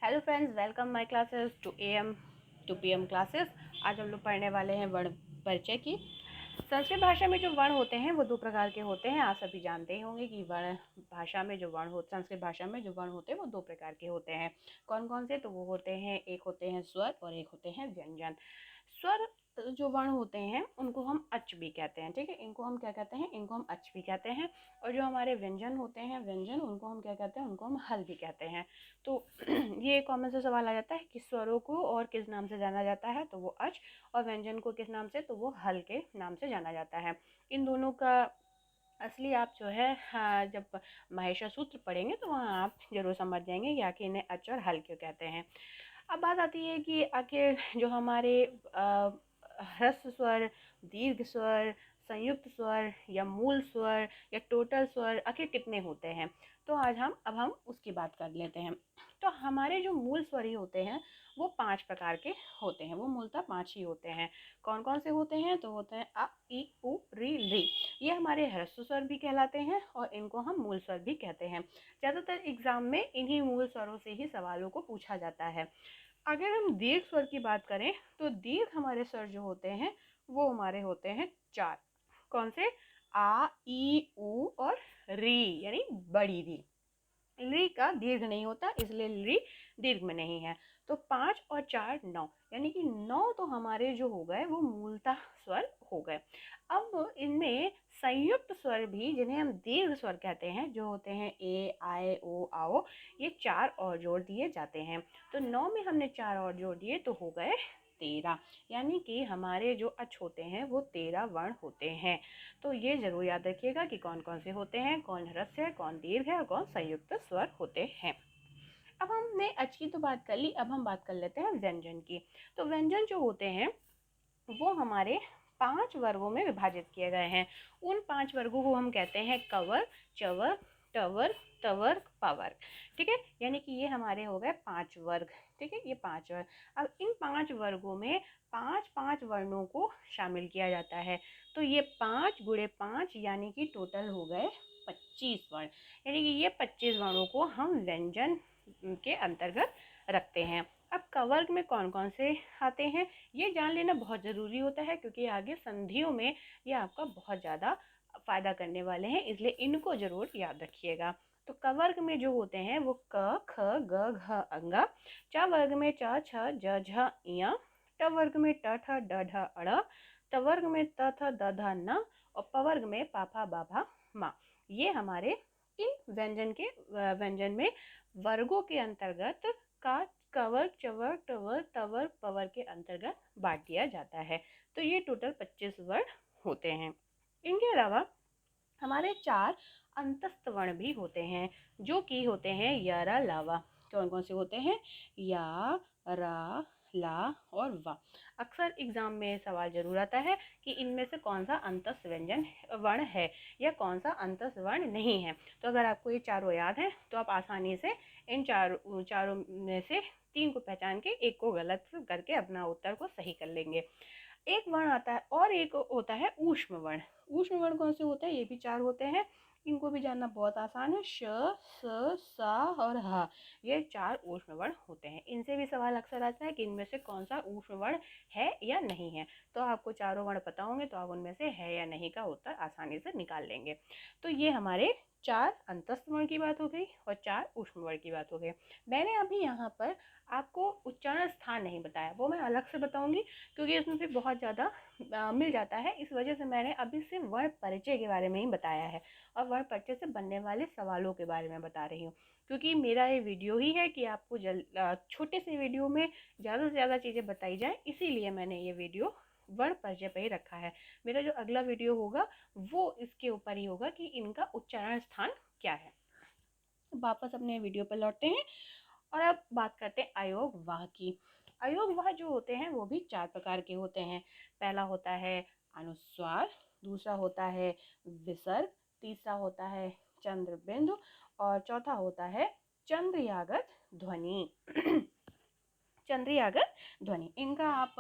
Hello friends, welcome my classes to AM to PM classes. आज हम लोग पढ़ने वाले हैं वर्ण परिचय की। संस्कृत भाषा में जो वर्ण होते हैं वो दो प्रकार के होते हैं। आप सभी जानते ही होंगे कि वर्ण भाषा में जो वर्ण हो संस्कृत भाषा में जो वर्ण होते हैं वो दो प्रकार के होते हैं। कौन कौन से? तो वो होते हैं, एक होते हैं स्वर और एक होते हैं व्यंजन। स्वर जो वर्ण होते हैं उनको हम अच भी कहते हैं, ठीक है। इनको हम क्या कहते हैं? इनको हम अच भी कहते हैं। और जो हमारे व्यंजन होते हैं व्यंजन, उनको हम क्या कहते हैं? उनको हम हल भी कहते हैं। तो ये कॉमन सा सवाल आ जाता है कि स्वरों को और किस नाम से जाना जाता है? तो वो अच। और व्यंजन को किस नाम से? तो वो हल के नाम से जाना जाता है। इन दोनों का असली आप जो है, हाँ, जब महेश्वर सूत्र पढ़ेंगे तो वहाँ आप जरूर समझ जाएंगे कि आखिर इन्हें अच और हल क्यों कहते हैं। अब बात आती है कि आखिर जो हमारे ह्रस्व स्वर, दीर्घ स्वर, संयुक्त स्वर या मूल स्वर या टोटल स्वर आखिर कितने होते हैं? तो आज हम उसकी बात कर लेते हैं। तो हमारे जो मूल स्वर ही होते हैं वो 5 प्रकार के होते हैं। वो मूलतः 5 ही होते हैं। कौन कौन से होते हैं? तो होते हैं अ, इ, उ, रि, री। ये हमारे ह्रस्व स्वर भी कहलाते हैं और इनको हम मूल स्वर भी कहते हैं। ज़्यादातर एग्जाम में इन्हीं मूल स्वरों से ही सवालों को पूछा जाता है। अगर हम दीर्घ स्वर की बात करें तो दीर्घ हमारे स्वर जो होते हैं वो हमारे होते हैं 4। कौन से? आ, ई, उ और री, यानी बड़ी री। ली का दीर्घ नहीं होता, इसलिए ली दीर्घ में नहीं है। तो 5 और 4 9, यानी कि 9 तो हमारे जो हो गए वो मूलतः स्वर हो गए। अब इनमें संयुक्त स्वर भी, जिन्हें हम दीर्घ स्वर कहते हैं, जो होते हैं ए, आए, ओ, आओ, ये 4 और जोड़ दिए जाते हैं। तो 9 में हमने 4 और जोड़ दिए तो हो गए 13। यानी कि हमारे जो अच होते हैं वो 13 वर्ण होते हैं। तो ये जरूर याद रखिएगा कि कौन कौन से होते हैं, कौन ह्रस्व है, कौन दीर्घ है और कौन संयुक्त स्वर होते हैं। अब हमने अच की तो बात कर ली, अब हम बात कर लेते हैं व्यंजन की। तो व्यंजन जो होते हैं वो हमारे 5 वर्गों में विभाजित किए गए हैं। उन 5 वर्गों को हम कहते हैं कवर, चवर, टवर, तवर, पवर, ठीक है। यानी कि ये हमारे हो गए 5 वर्ग, ठीक है, ये 5 वर्ग। अब इन 5 वर्गों में 5 वर्णों को शामिल किया जाता है। तो ये 5 गुणे 5 यानी कि टोटल हो गए 25 वर्ण। यानी कि ये 25 वर्णों को हम व्यंजन के अंतर्गत रखते हैं। अब कवर्ग में कौन कौन से आते हैं ये जान लेना बहुत ज़रूरी होता है, क्योंकि आगे संधियों में ये आपका बहुत ज़्यादा फ़ायदा करने वाले हैं, इसलिए इनको ज़रूर याद रखिएगा। तो कवर्ग में जो होते हैं वो क, ख, ग, घ, अंगा। च वर्ग में च, छ, ज, झ, इया। ट वर्ग में ट, ठ, ड, ढ, अड़। त वर्ग में त, थ, द, ध, न। और प वर्ग में पा, फा, बा, भा, मा। ये हमारे इन व्यंजन में वर्गों के अंतर्गत का कवर, चवर, टवर, तवर, पवर के अंतर्गत बांट दिया जाता है। तो ये टोटल 25 वर्ण होते हैं। इनके अलावा हमारे 4 अंतस्थ वर्ण भी होते हैं, जो कि होते हैं य, रा, लावा। कौन कौन से होते हैं? या, रा, ला और वा। अक्सर एग्जाम में सवाल जरूर आता है कि इनमें से कौन सा अंतस्थ व्यंजन वर्ण है या कौन सा अंतस्थ वर्ण नहीं है। तो अगर आपको ये चारों याद है तो आप आसानी से इन चारों में से 3 को पहचान के एक को गलत करके अपना उत्तर को सही कर लेंगे। एक वर्ण आता है और एक होता है ऊष्म वर्ण। ऊष्म वर्ण कौन से होते हैं? ये भी 4 होते हैं। इनको भी जानना बहुत आसान है। श, स, सा और ह, ये 4 ऊष्म वर्ण होते हैं। इनसे भी सवाल अक्सर आता है कि इनमें से कौन सा ऊष्म वर्ण है या नहीं है। तो आपको चारों वर्ण पता होंगे तो आप उनमें से है या नहीं का उत्तर आसानी से निकाल लेंगे। तो ये हमारे 4 अंतस्थ वर्ण की बात हो गई और 4 ऊष्म वर्ण की बात हो गई। मैंने अभी यहाँ पर आपको उच्चारण स्थान नहीं बताया, वो मैं अलग से बताऊंगी, क्योंकि इसमें फिर बहुत ज़्यादा मिल जाता है। इस वजह से मैंने अभी सिर्फ वर्ण परिचय के बारे में ही बताया है और वर्ण परिचय से बनने वाले सवालों के बारे में बता रही हूँ, क्योंकि मेरा ये वीडियो ही है कि आपको छोटे से वीडियो में ज़्यादा से ज़्यादा चीज़ें बताई जाए, इसीलिए मैंने ये वीडियो वर्ण परिचय पर ही रखा है। मेरा जो अगला वीडियो होगा वो इसके ऊपर ही होगा कि इनका उच्चारण स्थान क्या है। वापस अपने वीडियो पर लौटते हैं और अब बात करते हैं अयोग वाह की। अयोग वाह जो होते हैं वो भी 4 प्रकार के होते हैं। पहला होता है अनुस्वार, दूसरा होता है विसर्ग, तीसरा होता है चंद्र बिंदु और चौथा होता है चंद्रयागत ध्वनि। चंद्रयागत ध्वनि, इनका आप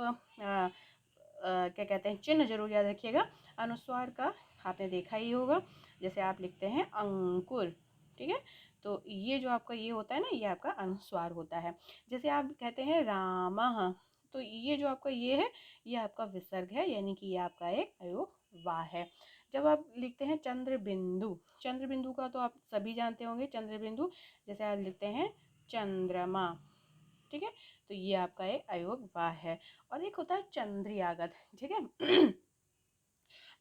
क्या कहते हैं चिन्ह जरूर याद रखिएगा। अनुस्वार का आपने देखा ही होगा, जैसे आप लिखते हैं अंकुर, ठीक है। तो ये जो आपका ये होता है ना, ये आपका अनुस्वार होता है। जैसे आप कहते हैं रामः, तो ये जो आपका ये है, ये आपका विसर्ग है, यानी कि ये आपका एक अयोग वाह है। जब आप लिखते हैं चंद्र बिंदु, चंद्र बिंदु का तो आप सभी जानते होंगे। चंद्र बिंदु जैसे आप लिखते हैं चंद्रमा, ठीक है, तो ये आपका एक अयोग वाह है। और एक होता है चंद्रियागत, ठीक है।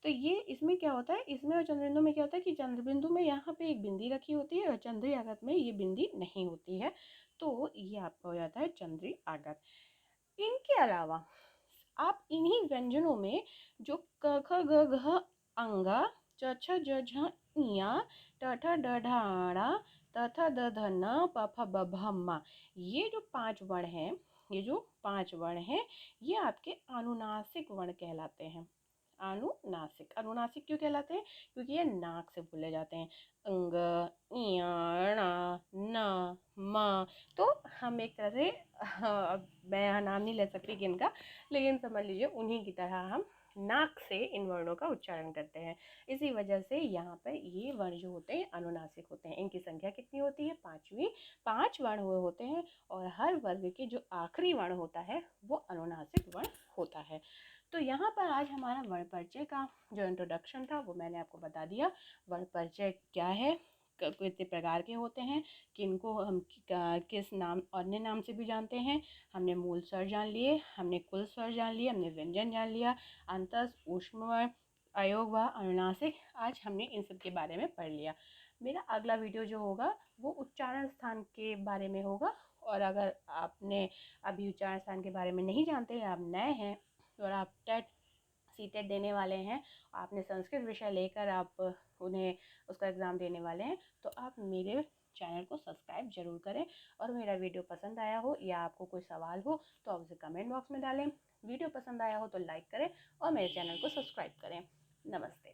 तो ये इसमें क्या होता है, इसमें और चंद्रबिंदु में क्या होता है कि चंद्रबिंदु में यहाँ पे एक बिंदी रखी होती है और चंद्री आगत में ये बिंदी नहीं होती है, तो ये आपका हो जाता है चंद्री आगत। इनके अलावा आप इन्हीं व्यंजनों में जो क ख ग घ अंगा, च छ ज झ इया, ट ठ ड ढ ड़ा, त थ द ध न, प फ ब भ म, ये जो 5 वर्ण हैं, ये जो 5 वर्ण हैं, ये आपके अनुनासिक वर्ण कहलाते हैं। अनुनासिक, अनुनासिक क्यों कहलाते हैं? क्योंकि ये नाक से बोले जाते हैं। अंग, इया, ण, न, म। तो हम एक तरह से अब मैं यहाँ नाम नहीं ले सकती किनका, लेकिन समझ लीजिए उन्हीं की तरह हम नाक से इन वर्णों का उच्चारण करते हैं। इसी वजह से यहाँ पर ये वर्ण जो होते हैं अनुनासिक होते हैं। इनकी संख्या कितनी होती है? 5वीं। 5 वर्ण होते हैं और हर वर्ग के जो आखिरी वर्ण होता है वो अनुनासिक वर्ण होता है। तो यहाँ पर आज हमारा वर्ण परिचय का जो इंट्रोडक्शन था वो मैंने आपको बता दिया। वर्ण परिचय क्या है, कितने प्रकार के होते हैं, किनको हम किस नाम अन्य नाम से भी जानते हैं। हमने मूल स्वर जान लिए, हमने कुल स्वर जान लिए, हमने व्यंजन जान लिया, अंतस, ऊष्म वर्ण, अयोग व अनुनासिक, आज हमने इन सब के बारे में पढ़ लिया। मेरा अगला वीडियो जो होगा वो उच्चारण स्थान के बारे में होगा। और अगर आपने अभी उच्चारण स्थान के बारे में नहीं जानते हैं, आप नए हैं और आप टेट सीटेट देने वाले हैं, आपने संस्कृत विषय लेकर आप उन्हें उसका एग्ज़ाम देने वाले हैं, तो आप मेरे चैनल को सब्सक्राइब जरूर करें। और मेरा वीडियो पसंद आया हो या आपको कोई सवाल हो तो आप उसे कमेंट बॉक्स में डालें। वीडियो पसंद आया हो तो लाइक करें और मेरे चैनल को सब्सक्राइब करें। नमस्ते।